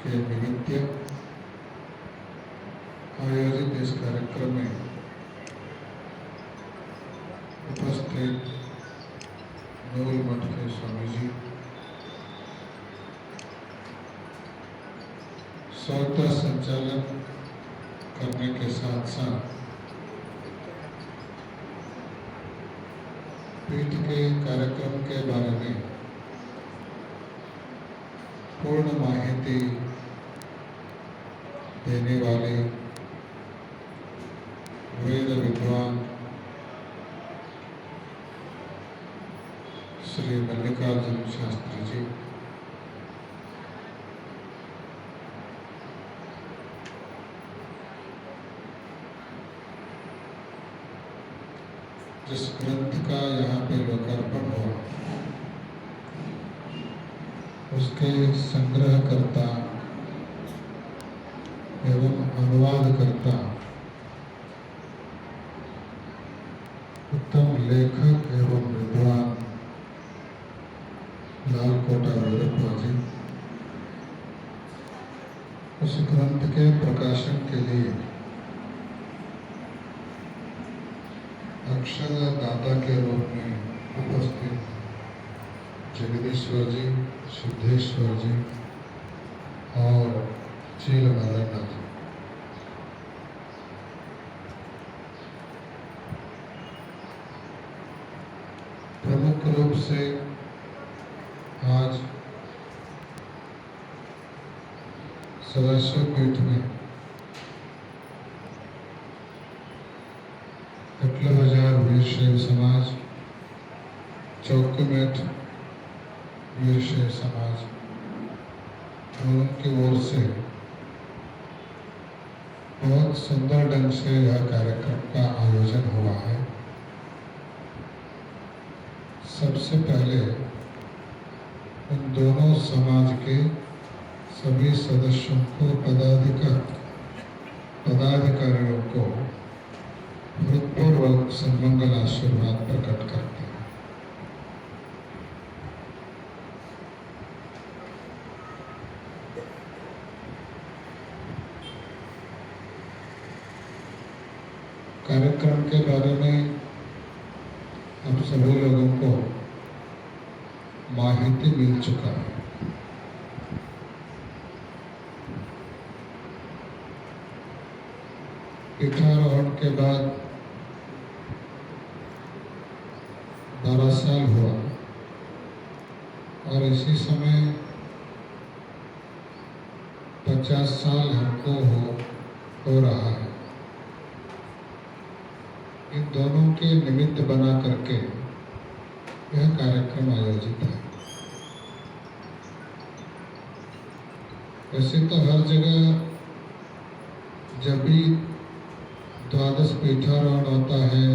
के निमित्त आयोजित इस कार्यक्रम में उपस्थित मूल मठ के स्वामी जी, स्वतः संचालन करने के साथ साथ पीठ के कार्यक्रम के बारे में पूर्ण माहिती देने वाले वेद विद्वान श्री मल्लिकार्जुन शास्त्री जी, जिस ग्रंथ का यहाँ पे लोकार्पण हुआ उसके संग्रहकर्ता एवं अनुवादकर्ता, उत्तम लेखक एवं विद्वान लालकोटा वीरप्पा जी, उस ग्रंथ के प्रकाशन के लिए अक्षर दाता के रूप में उपस्थित जगदीश्वर जी, सिद्धेश्वर जी और चील मदन जी, प्रमुख रूप से आज सदाशिव पीठ में कटला बाजार वीरशैव समाज, चौकीमेट वीरशैव समाज उनकी ओर से बहुत सुंदर ढंग से यह कार्यक्रम का आयोजन हुआ है। सबसे पहले उन दोनों समाज के सभी सदस्यों को, पदाधिकारियों को हृदयपूर्वक समंगल आशीर्वाद प्रकट करते हैं। कार्यक्रम के बारे में हम सभी लोगों को माहिती मिल चुका है। पीठारोहण के बाद 12 साल हुआ और इसी समय 50 साल हमको हो रहा है। इन दोनों के निमित्त बना करके यह कार्यक्रम आयोजित है। वैसे तो हर जगह जब भी द्वादश पीठारोहण होता है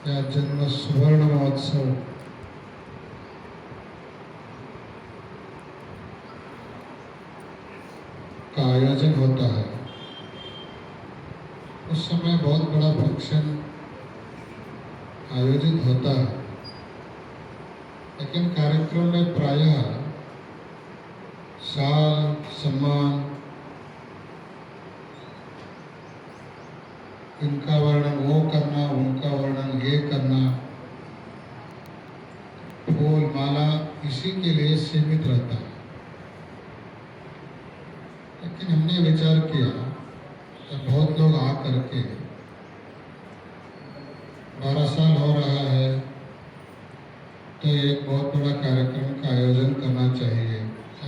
या जन्म स्वर्ण महोत्सव का आयोजन होता है, उस समय बहुत बड़ा फंक्शन आयोजित होता है। लेकिन कार्यक्रम में प्रायः शाल, सम्मान, इनका वर्णन वो करना, उनका वर्णन ये करना, फूल माला इसी के लिए सीमित रहता है। लेकिन हमने विचार किया कि बहुत लोग आ करके 12 साल हो रहा है तो एक बहुत बड़ा कार्यक्रम का आयोजन करना चाहिए।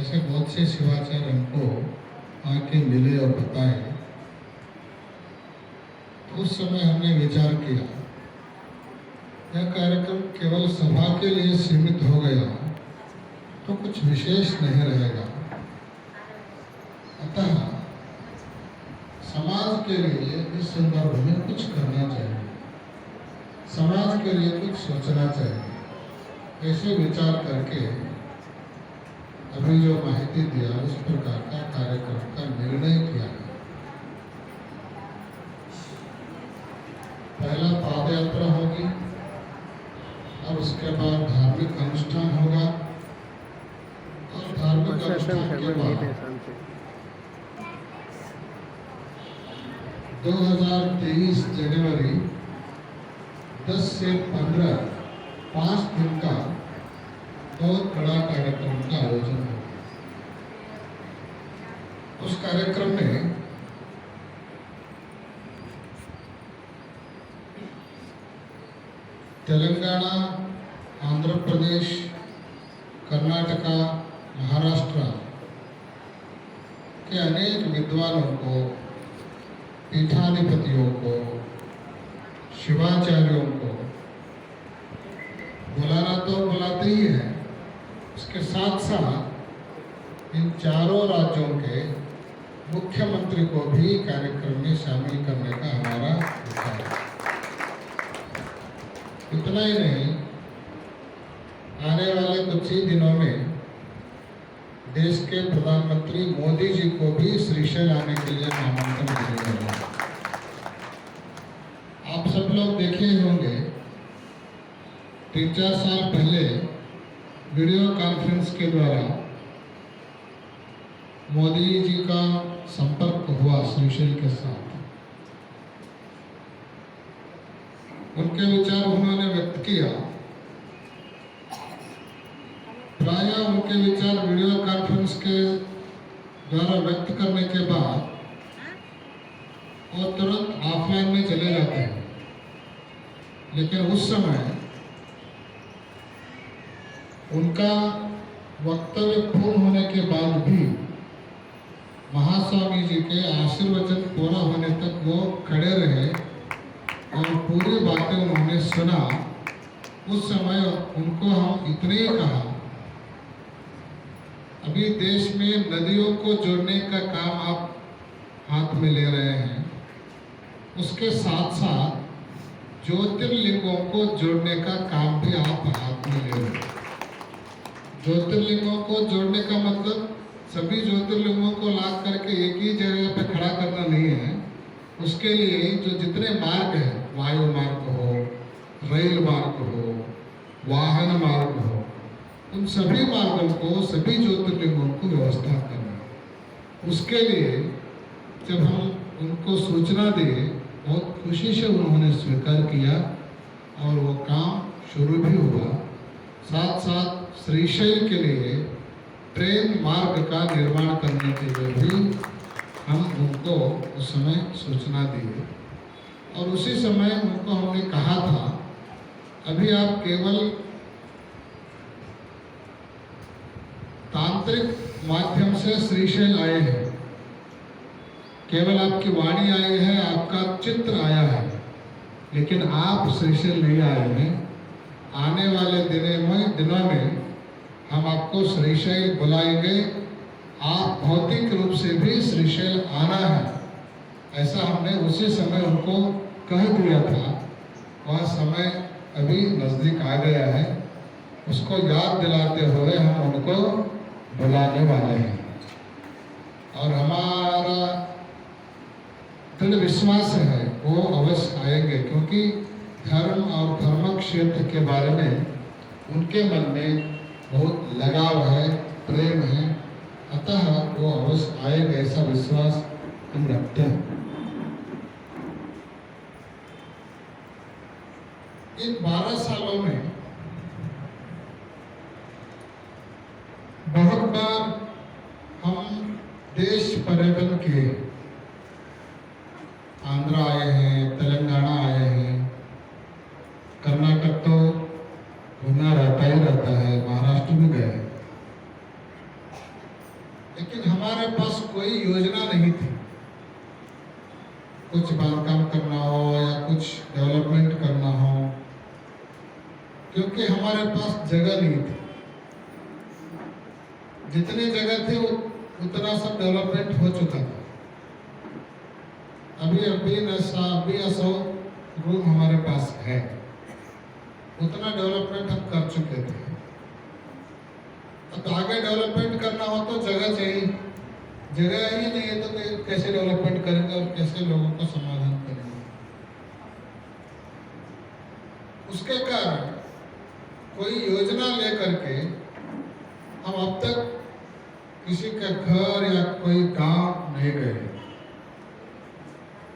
ऐसे बहुत से शिवाचार्य हमको आके मिले और बताए। उस समय हमने विचार किया यह कार्यक्रम केवल सभा के लिए सीमित हो गया तो कुछ विशेष नहीं रहेगा। अतः समाज के लिए इस संदर्भ में कुछ करना चाहिए, समाज के लिए कुछ सोचना चाहिए। ऐसे विचार करके अभी जो माहिती दिया उस प्रकार का कार्यक्रम का निर्णय किया। पहला पाद यात्रा होगी और उसके बाद धार्मिक अनुष्ठान होगा और धार्मिक अनुष्ठान के के बाद 2023 जनवरी 10 से 15 5 दिन का बहुत बड़ा कार्यक्रम का आयोजन हुआ। उस कार्यक्रम में तेलंगाना, आंध्र प्रदेश, कर्नाटका, महाराष्ट्र के अनेक विद्वानों को, पीठाधिपतियों को, शिवाचार्यों को बुलाना तो बुलाते ही है, उसके साथ साथ इन चारों राज्यों के मुख्यमंत्री को भी कार्यक्रम में शामिल करने का हमारा विचार है। इतना ही नहीं, आने वाले कुछ ही दिनों में देश के प्रधानमंत्री मोदी जी को भी श्रीशैल आने के लिए आमंत्रण दिया गया। आप सब लोग देखे होंगे 3-4 साल पहले वीडियो कॉन्फ्रेंस के द्वारा मोदी जी का संपर्क हुआ श्रीशैल के साथ। उनके विचार उन्होंने व्यक्त किया। प्रायः उनके विचार वीडियो कॉन्फ्रेंस के द्वारा व्यक्त करने के बाद वो तुरंत ऑफलाइन में चले जाते हैं, लेकिन उस समय उनका वक्तव्य पूर्ण होने के बाद भी महास्वामी जी के आशीर्वचन पूरा होने तक वो खड़े रहे और पूरी बातें उन्होंने सुना। उस समय उनको हम इतने ही कहा, अभी देश में नदियों को जोड़ने का काम आप हाथ में ले रहे हैं, उसके साथ साथ ज्योतिर्लिंगों को जोड़ने का काम भी आप हाथ में ले रहे हैं। ज्योतिर्लिंगों को जोड़ने का मतलब सभी ज्योतिर्लिंगों को ला करके एक ही जगह पे खड़ा करना नहीं है। उसके लिए जो जितने मार्ग हैं, वायु मार्ग हो, रेल मार्ग हो, वाहन मार्ग हो, उन सभी मार्गों को, सभी ज्योतिर्लिंगों को व्यवस्था करना। उसके लिए जब हम उनको सूचना दिए, बहुत खुशी से उन्होंने स्वीकार किया और वो काम शुरू भी हुआ। साथ साथ श्रीशैल के लिए ट्रेन मार्ग का निर्माण करने के लिए भी हम उनको उस समय सूचना दिए और उसी समय उनको हमने कहा था, अभी आप केवल तांत्रिक माध्यम से श्रीशैल आए हैं, केवल आपकी वाणी आई है, आपका चित्र आया है, लेकिन आप श्रीशैल नहीं आए हैं। आने वाले दिनों में हम आपको श्रीशैल बुलाएंगे, आप भौतिक रूप से भी श्रीशैल आना है। ऐसा हमने उसी समय उनको कह दिया था। वह समय अभी नज़दीक आ गया है, उसको याद दिलाते हुए हम उनको बुलाने वाले हैं और हमारा दृढ़ विश्वास है वो अवश्य आएंगे, क्योंकि धर्म और धर्म क्षेत्र के बारे में उनके मन में बहुत लगाव है, प्रेम है, अतः वो अवश्य आएंगे, ऐसा विश्वास हम रखते हैं। इन 12 सालों में बहुत बार हम देश पर्यटन किए, आंध्र आए हैं, तेलंगाना आए हैं, कर्नाटक तो घूमना रहता ही रहता है, महाराष्ट्र भी गए, लेकिन हमारे पास कोई योजना नहीं थी। कुछ बांधकाम करना हो या कुछ डेवलपमेंट करना हो, क्योंकि हमारे पास जगह नहीं थी। जितने जगह थे उतना सब डेवलपमेंट हो चुका था। अभी 100 रूम हमारे पास है, उतना डेवलपमेंट हम कर चुके थे। अब आगे डेवलपमेंट करना हो तो जगह चाहिए, जगह ही नहीं है तो कैसे डेवलपमेंट करेंगे और कैसे लोगों का समाधान करेंगे। उसके कारण कोई योजना लेकर के हम अब तक किसी का घर या कोई गांव नहीं गए,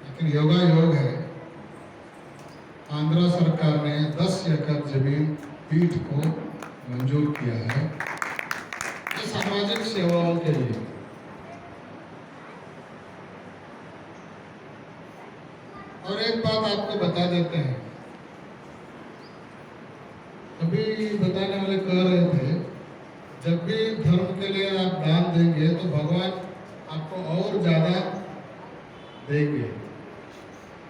लेकिन योगा योग है। आंध्र सरकार ने 10 एकड़ जमीन पीठ को मंजूर किया है ये सामाजिक सेवाओं के लिए। और एक बात आपको बता देते हैं, अभी बताने वाले कह रहे थे, जब भी धर्म के लिए आप दान देंगे तो भगवान आपको और ज्यादा देंगे।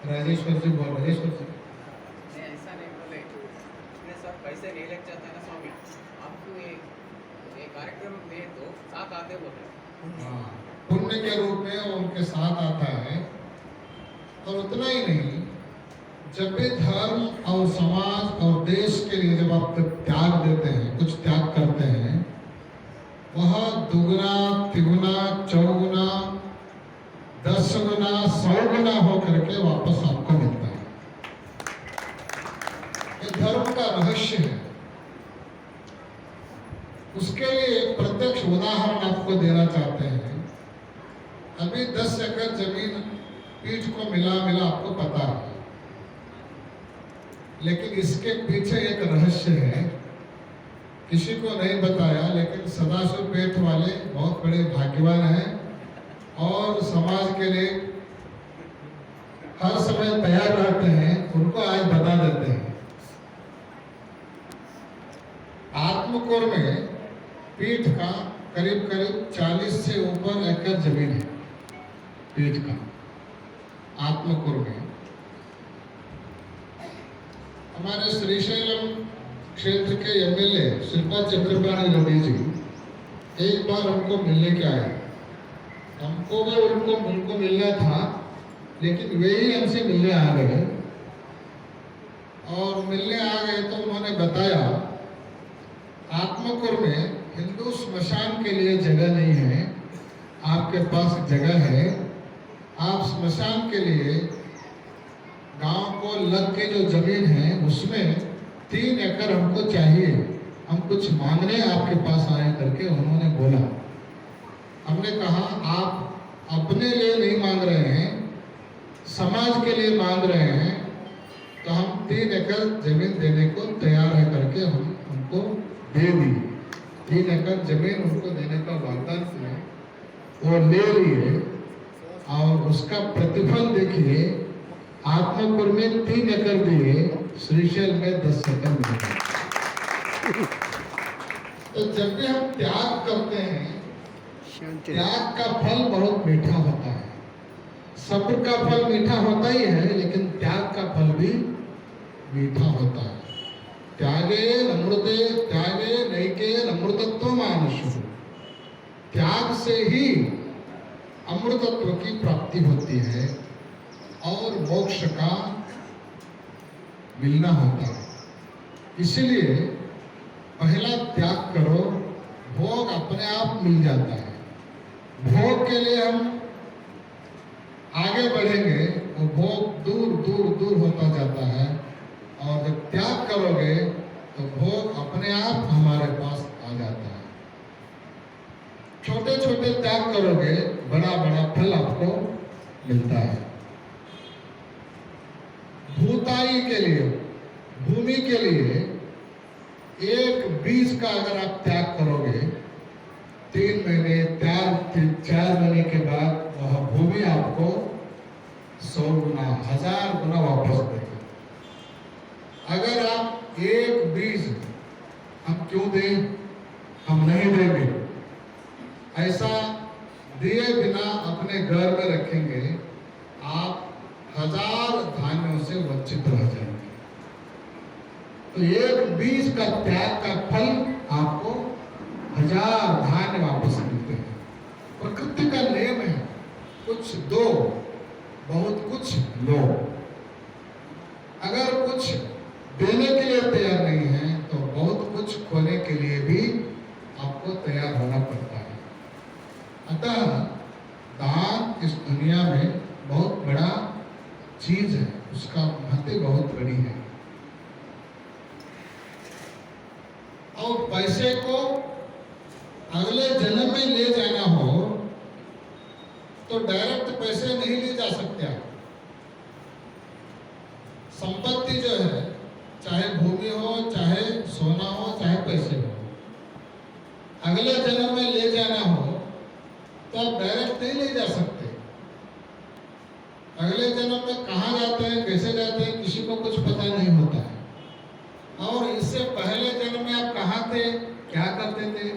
राजेश्वर जी बोल, राजेश्वर जी ऐसा नहीं बोले, इसमें सब पैसे नहीं लग जाते ना स्वामी, आपको ये कार्यक्रम में तो साथ आते बोले। हाँ, पुण्य के रूप में वो उनके साथ आता है। और उतना ही नहीं, जब भी धर्म और समाज और देश के लिए जब आप त्याग देते हैं, कुछ त्याग करते हैं, वह दुगुना तिगुना चौगुना 10 गुना 100 गुना होकर के वापस आपको मिलता है। ये धर्म का रहस्य है। उसके लिए एक प्रत्यक्ष उदाहरण आपको देना चाहते हैं। अभी 10 एकड़ जमीन पीठ को मिला आपको पता है, लेकिन इसके पीछे एक रहस्य है, किसी को नहीं बताया, लेकिन सदाशिव पेठ वाले बहुत बड़े भाग्यवान हैं और समाज के लिए हर समय तैयार रहते हैं, उनको आज बता देते हैं। आत्मकूर में पीठ का करीब 40 से ऊपर एकड़ जमीन है पीठ का, आत्मकूर में। हमारे श्रीशैलम क्षेत्र के एमएलए श्रीपाद चंद्रपाणी रेड्डी जी एक बार हमको मिलने के आए। हमको भी उनको मिलना था, लेकिन वे ही हमसे मिलने आ गए। और मिलने आ गए तो उन्होंने बताया, आत्मकूर में हिंदू स्मशान के लिए जगह नहीं है, आपके पास जगह है। आप स्मशान के लिए गांव को लग के जो जमीन है उसमें 3 एकड़ हमको चाहिए, हम कुछ मांगने आपके पास आए करके उन्होंने बोला। हमने कहा, आप अपने लिए नहीं मांग रहे हैं, समाज के लिए मांग रहे हैं, तो हम 3 एकड़ जमीन देने को तैयार है करके हम उनको दे दी। 3 एकड़ जमीन उनको देने का वाग्दान किया, वो ले लिए। और उसका प्रतिफल देखिए, आत्मकूर में 3 एकड़ दिए, श्रीशैल में 10 एकड़ मिले। तो जब भी हम त्याग करते हैं, त्याग का फल बहुत मीठा होता है। सब्र का फल मीठा होता ही है, लेकिन त्याग का फल भी मीठा होता है। त्यागे नमृते त्यागे नैके नमृतत्व मानुष। त्याग से ही अमृतत्व की प्राप्ति होती है और मोक्ष का मिलना होता है। इसलिए पहला त्याग करो, भोग अपने आप मिल जाता है। भोग के लिए हम आगे बढ़ेंगे, वो भोग दूर दूर दूर होता जाता है। और जब त्याग करोगे तो भोग अपने आप हमारे पास आ जाता है। छोटे छोटे त्याग करोगे, बड़ा बड़ा फल आपको मिलता है। भूताई के लिए, भूमि के लिए एक बीज का अगर आप त्याग करोगे, 3 महीने 4 महीने के बाद वह भूमि आपको 100 गुना 1000 गुना वापस देगी। अगर आप एक बीज हम क्यों दें, हम नहीं देंगे, ऐसा दिए बिना अपने घर में रखेंगे, आप 1000 धान्यों से वंचित रह जाएंगे। तो एक बीज का त्याग का फल आपको 1000 धान्य वापस मिलते हैं। प्रकृति का नियम है, कुछ दो बहुत कुछ लो। अगर कुछ देने के लिए तैयार नहीं है तो बहुत कुछ खोने के लिए भी आपको तैयार होना पड़ता है। अतः दान इस दुनिया में बहुत बड़ा चीज है, उसका महत्व बहुत बड़ी है। और पैसे को अगले जन्म में ले जाना हो तो डायरेक्ट पैसे नहीं ले जा सकते आप। संपत्ति जो है, चाहे भूमि हो, चाहे सोना हो, चाहे पैसे हो, अगले जन्म में ले जाना हो तो आप डायरेक्ट नहीं ले जा सकते। अगले जन्म में कहाँ जाते हैं, कैसे जाते हैं, किसी को कुछ पता नहीं होता है। और इससे पहले जन्म में आप कहाँ थे, क्या करते थे,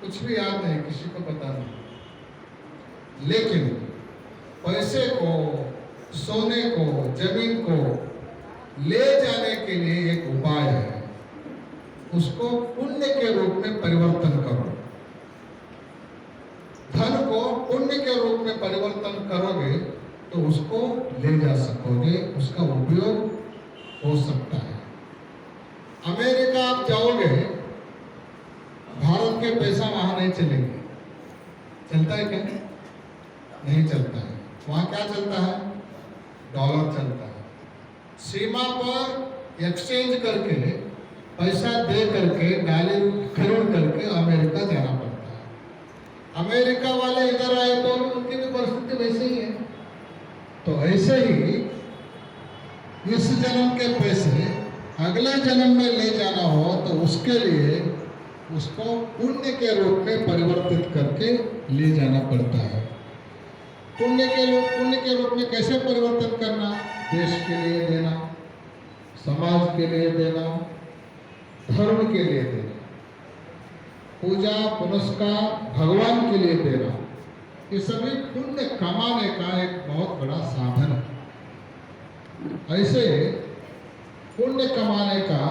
कुछ भी याद नहीं, किसी को पता नहीं। लेकिन पैसे को, सोने को, जमीन को ले जाने के लिए एक उपाय है, उसको पुण्य के रूप में परिवर्तन करो। धन को पुण्य के रूप में परिवर्तन करोगे तो उसको ले जा सकोगे, उसका उपयोग हो सकता है। अमेरिका आप जाओगे, भारत के पैसा वहां नहीं चलेंगे। चलता है क्या? नहीं चलता है। वहां क्या चलता है? डॉलर चलता है। सीमा पर एक्सचेंज करके, पैसा दे करके, गाली खरीद करके अमेरिका जाना पड़ता है। अमेरिका वाले इधर आए तो उनकी भी परिस्थिति वैसे ही है। तो ऐसे ही इस जन्म के पैसे अगले जन्म में ले जाना हो तो उसके लिए उसको पुण्य के रूप में परिवर्तित करके ले जाना पड़ता है। पुण्य के रूप में कैसे परिवर्तन करना? देश के लिए देना, समाज के लिए देना, धर्म के लिए देना, पूजा पुनस्कार भगवान के लिए देना, ये सभी पुण्य कमाने का एक बहुत बड़ा साधन है। ऐसे पुण्य कमाने का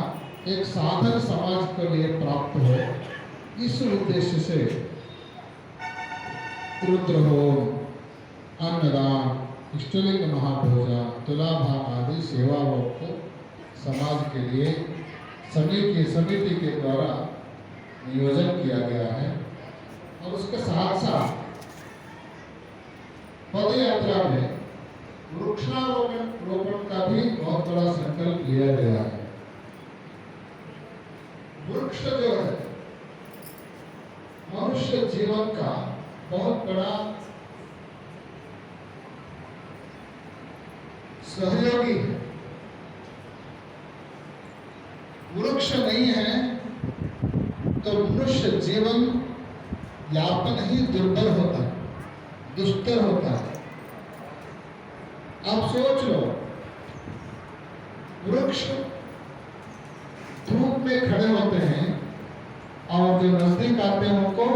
एक साधन समाज के लिए प्राप्त हो, इस उद्देश्य से रुद्र होम, अन्नदान, इष्टलिंग महापूजा, तुलाभाग आदि सेवाओं को समाज के लिए समिति के द्वारा नियोजन किया गया है। और उसके साथ साथ पद यात्रा में वृक्षारोपण का भी बहुत बड़ा संकल्प लिया गया है। वृक्ष जो है मनुष्य जीवन का बहुत बड़ा सहयोगी है। वृक्ष नहीं है तो मनुष्य जीवन यापन ही दुर्बल होता है, दुस्तर होता है। आप सोच लो, वृक्ष धूप में खड़े होते हैं और जो नजदीक आते हैं उनको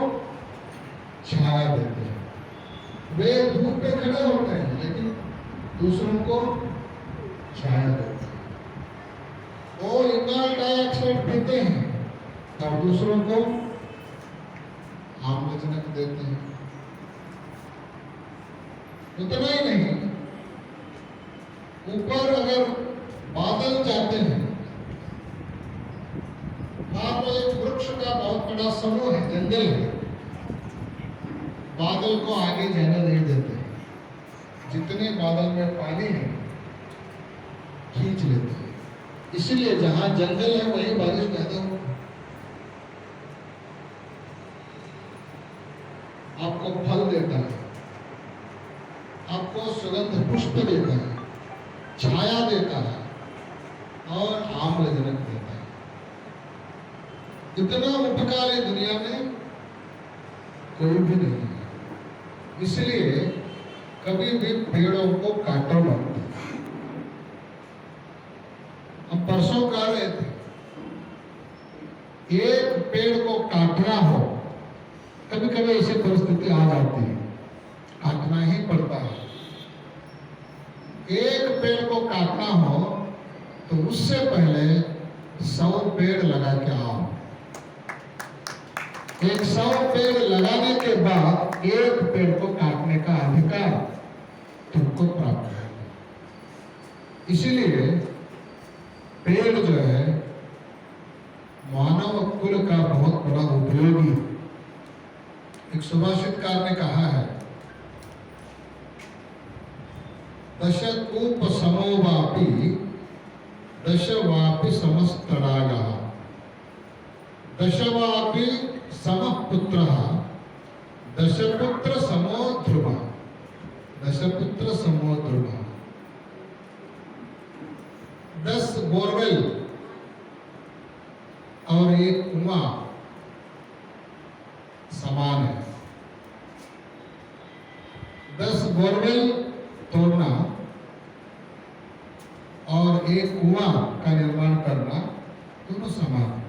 छाया देते हैं। वे धूप में खड़े होते हैं लेकिन दूसरों को छाया देते हैं। वो कार्बन डाइऑक्साइड पीते हैं और दूसरों को आम्लजनक देते हैं। उतना ही नहीं, ऊपर अगर बादल जाते हैं, वहां पर एक वृक्ष का बहुत बड़ा समूह है, जंगल है, बादल को आगे जाने नहीं देते। जितने बादल में पानी है खींच लेते हैं। इसलिए जहां जंगल है वहीं बारिश ज्यादा होगी। आपको फल देता है, आपको सुगंध पुष्प देता है, छाया देता है और आम्लजनक देता है। इतना उपकारी दुनिया में कोई भी नहीं है। इसलिए कभी भी पेड़ों को काटो मत। हम परसों कह रहे थे, एक पेड़ को काटना हो, कभी कभी ऐसी परिस्थिति आ जाती है, काटना ही पड़ता है। एक पेड़ को काटना हो तो उससे पहले 100 पेड़ लगा के आओ। 100 पेड़ लगाने के बाद एक पेड़ को काटने का अधिकार तुमको प्राप्त है। इसीलिए पेड़ जो है मानव कुल का बहुत बड़ा उपयोगी। एक सुभाषितकार ने कहा है, दशकूप समोवापि दशवापि समस्तडागा, दशवापि समपुत्रः दशपुत्र समो ध्रुवः, दशपुत्र समो ध्रुवः। 10 बोरवेल और एक कुआं समान है। 10 बोरवेल तोड़ना और एक कुआं का निर्माण करना दोनों समान है।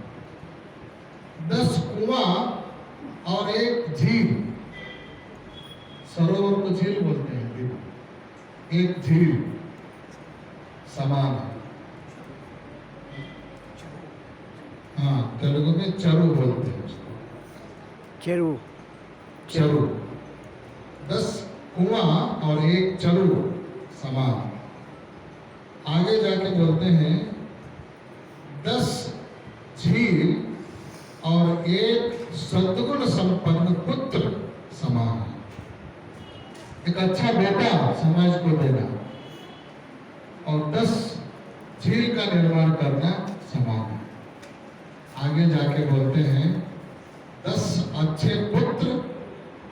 10 कुआं और एक झील, सरोवर को झील बोलते हैं, एक झील समान है। हाँ, तेलुगु में चरु बोलते हैं उसको, चेरू चरु। 10 कुआं और एक चरु समान। आगे जाके बोलते हैं 10 झील और एक सद्गुण संपन्न पुत्र समान है। एक अच्छा बेटा समाज को देना और 10 झील का निर्माण करना समान है। आगे जाके बोलते हैं 10 अच्छे पुत्र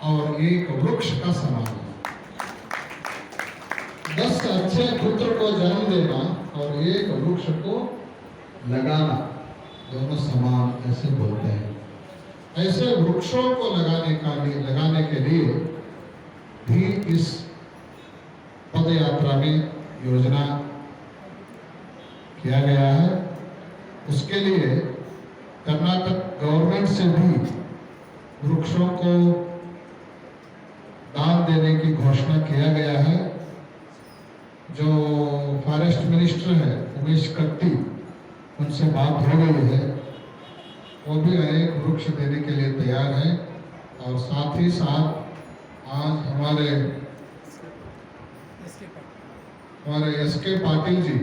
और एक वृक्ष का समान है। 10 अच्छे पुत्र को जन्म देना और एक वृक्ष को लगाना दोनों समान, ऐसे बोलते हैं। ऐसे वृक्षों को लगाने के लिए भी इस पद यात्रा में योजना किया गया है। उसके लिए कर्नाटक गवर्नमेंट से भी वृक्षों को दान देने की घोषणा किया गया है। जो फॉरेस्ट मिनिस्टर है उमेश कट्टी, उनसे बात हो गई है, वो भी अनेक वृक्ष देने के लिए तैयार है। और साथ ही साथ आज हमारे एसके पाटिल जी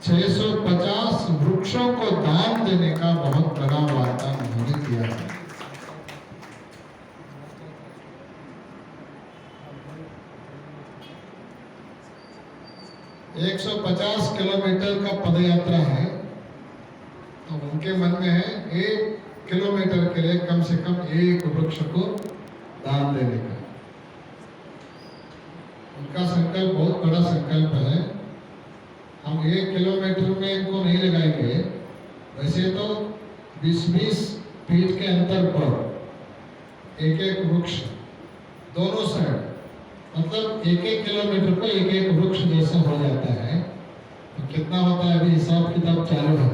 650 वृक्षों को दान देने का बहुत बड़ा वादा उन्होंने किया है। 150 किलोमीटर का पदयात्रा है, तो उनके मन में है 1 किलोमीटर के लिए कम से कम एक वृक्ष को दान देने का। उनका संकल्प बहुत बड़ा संकल्प है। हम 1 किलोमीटर में इनको नहीं लगाएंगे, वैसे तो 20-20 फीट के अंतर पर एक वृक्ष दोनों साइड, मतलब 1-1 किलोमीटर पर एक वृक्ष जैसा हो जाता है। तो कितना होता है, अभी हिसाब किताब चालू है।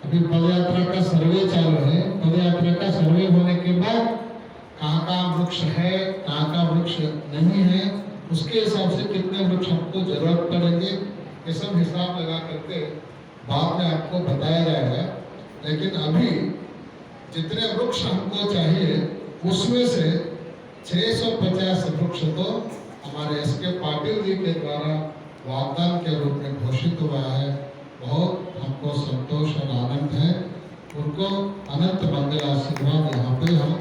अभी पदयात्रा का सर्वे चालू है। पदयात्रा का सर्वे होने के बाद कहाँ वृक्ष है, कहाँ वृक्ष नहीं है, उसके हिसाब से कितने वृक्ष हमको जरूरत पड़ेंगे, ये सब हिसाब लगा करके बाद में आपको बताया जाएगा। लेकिन अभी जितने वृक्ष हमको चाहिए उसमें से 650 वृक्ष तो हमारे एसके पाटिल जी के द्वारा वाग्दान के रूप में घोषित हुआ है। बहुत हमको संतोष और आनंद है। उनको अनंत मंगल आशीर्वाद यहाँ पे हम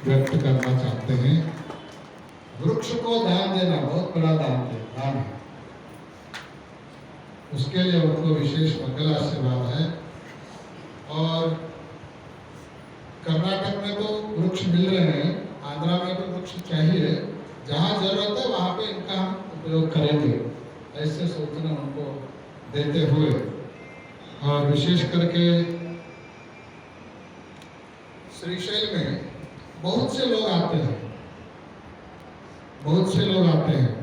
व्यक्त करना चाहते हैं। वृक्ष को दान देना बहुत बड़ा दान है, उसके लिए उनको विशेष मंगल आशीर्वाद है। और कर्नाटक में तो वृक्ष मिल रहे हैं, आंध्रा में तो वृक्ष चाहिए, जहाँ जरूरत है वहाँ पे इनका हम उपयोग करेंगे, ऐसे सूचना उनको देते हुए। और विशेष करके श्रीशैल में बहुत से लोग आते हैं, बहुत से लोग आते हैं।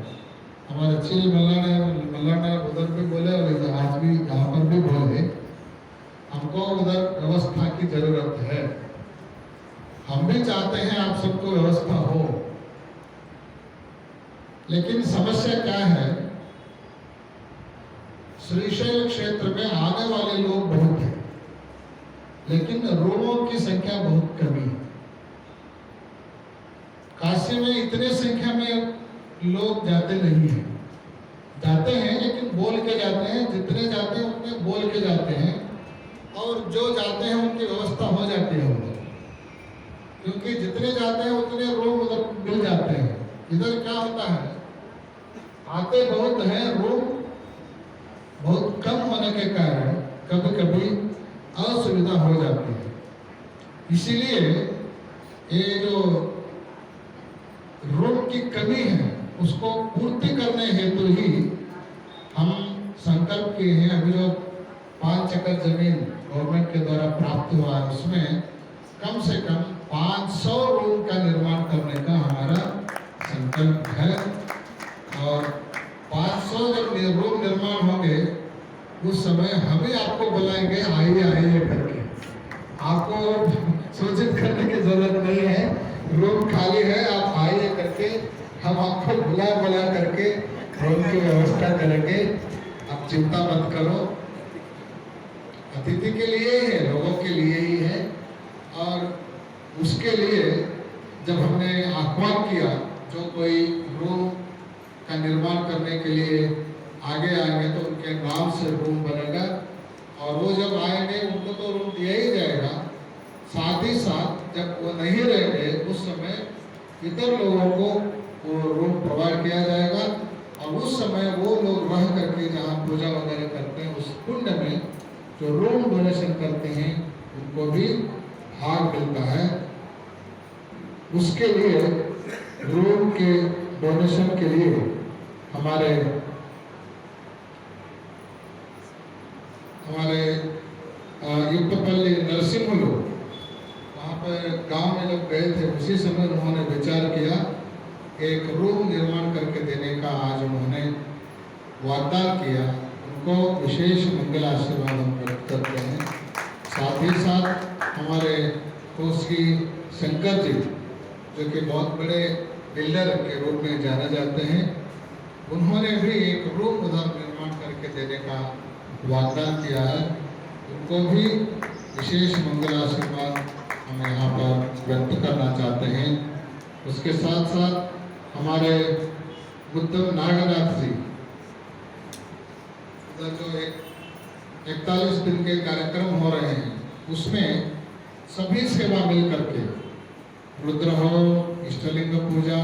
हमारे चिल मल्लाना उधर भी बोले और आज भी यहाँ पर भी बोले, हमको उधर व्यवस्था की जरूरत है। हम भी चाहते हैं आप सबको व्यवस्था हो, लेकिन समस्या क्या है, श्रीशैल क्षेत्र में आने वाले लोग बहुत हैं, लेकिन रूमों की संख्या बहुत कमी है। काशी में इतने संख्या में लोग जाते नहीं हैं, जाते हैं लेकिन बोल के जाते हैं, जितने जाते हैं उतने बोल के जाते हैं, और जो जाते हैं उनकी व्यवस्था हो जाती है उधर, क्योंकि जितने जाते हैं उतने रूम उधर मिल जाते हैं। इधर क्या होता है, आते बहुत हैं, रूम बहुत कम होने के कारण कभी कभी असुविधा हो जाती है। इसीलिए ये जो रूम की कमी है उसको पूर्ति करने हेतु ही हम संकल्प किए हैं। अभी जो 5 एकड़ जमीन गवर्नमेंट के द्वारा प्राप्त हुआ है उसमें कम से कम 500 रूम का निर्माण करने का हमारा संकल्प है। और 500 जब रूम निर्माण होंगे उस समय हम ही आपको बुलाएंगे, आइए आइए करके। आपको सूचित करने की जरूरत नहीं है, रूम खाली है, आप आइए करके हम आपको बुला करके रूम की व्यवस्था करेंगे। आप चिंता मत करो, अतिथि के लिए ही है, लोगों के लिए ही है। और उसके लिए जब हमने आह्वान किया जो कोई रूम का निर्माण करने के लिए आगे आएंगे तो उनके नाम से रूम बनेगा, और वो जब आएंगे उनको तो रूम दिया ही जाएगा। साथ ही साथ जब वो नहीं रहेंगे उस समय इतर लोगों को वो रूम प्रोवाइड किया जाएगा, और उस समय वो लोग रह करके जहाँ पूजा वगैरह करते हैं उस कुंड में जो रूम डोनेशन करते हैं उनको भी भाग मिलता है। उसके लिए रूम के डोनेशन के लिए हमारे युक्तपल्ली नरसिंह लोग वहाँ पर गांव में लोग गए थे, उसी समय उन्होंने विचार किया एक रूम निर्माण करके देने का। आज उन्होंने वाग्दान किया, उनको विशेष मंगल आशीर्वाद हम व्यक्त करते हैं। साथ ही साथ हमारे कोसी शंकर जी जो कि बहुत बड़े बिल्डर के रूप में जाने जाते हैं, उन्होंने भी एक रूम उधर निर्माण करके देने का वाग्दान किया है। उनको भी विशेष मंगल आशीर्वाद हम यहाँ पर व्यक्त करना चाहते हैं। उसके साथ साथ हमारे बुद्ध नागनाथ जी जो 41 दिन के कार्यक्रम हो रहे हैं उसमें सभी सेवा मिल करके रुद्र हो, इष्टलिंग पूजा,